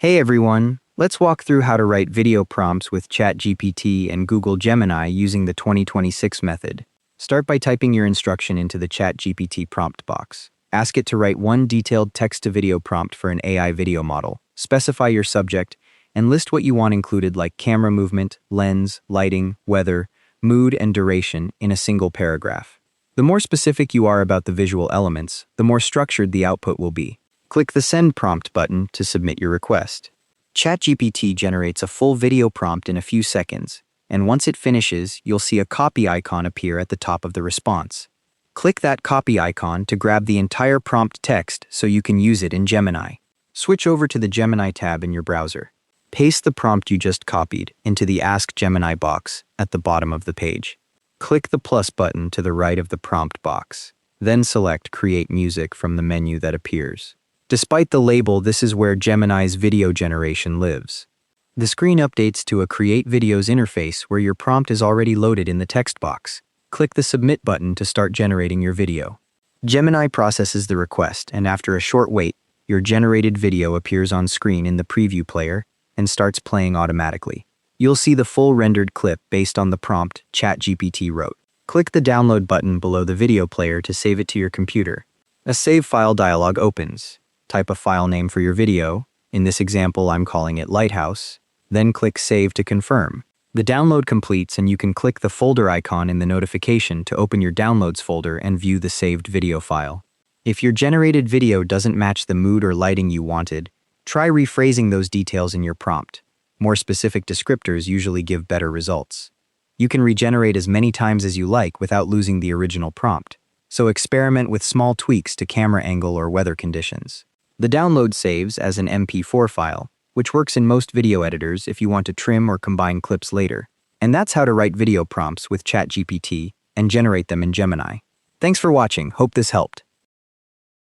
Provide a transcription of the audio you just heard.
Hey everyone, let's walk through how to write video prompts with ChatGPT and Google Gemini using the 2026 method. Start by typing your instruction into the ChatGPT prompt box. Ask it to write one detailed text-to-video prompt for an AI video model. Specify your subject and list what you want included, like camera movement, lens, lighting, weather, mood, and duration in a single paragraph. The more specific you are about the visual elements, the more structured the output will be. Click the Send Prompt button to submit your request. ChatGPT generates a full video prompt in a few seconds, and once it finishes, you'll see a copy icon appear at the top of the response. Click that copy icon to grab the entire prompt text so you can use it in Gemini. Switch over to the Gemini tab in your browser. Paste the prompt you just copied into the Ask Gemini box at the bottom of the page. Click the plus button to the right of the prompt box. Then select Create Music from the menu that appears. Despite the label, this is where Gemini's video generation lives. The screen updates to a Create Videos interface where your prompt is already loaded in the text box. Click the Submit button to start generating your video. Gemini processes the request, and after a short wait, your generated video appears on screen in the preview player and starts playing automatically. You'll see the full rendered clip based on the prompt ChatGPT wrote. Click the Download button below the video player to save it to your computer. A Save File dialog opens. Type a file name for your video. In this example, I'm calling it Lighthouse. Then click Save to confirm. The download completes, and you can click the folder icon in the notification to open your Downloads folder and view the saved video file. If your generated video doesn't match the mood or lighting you wanted, try rephrasing those details in your prompt. More specific descriptors usually give better results. You can regenerate as many times as you like without losing the original prompt, so experiment with small tweaks to camera angle or weather conditions. The download saves as an MP4 file, which works in most video editors if you want to trim or combine clips later. And that's how to write video prompts with ChatGPT and generate them in Gemini. Thanks for watching. Hope this helped.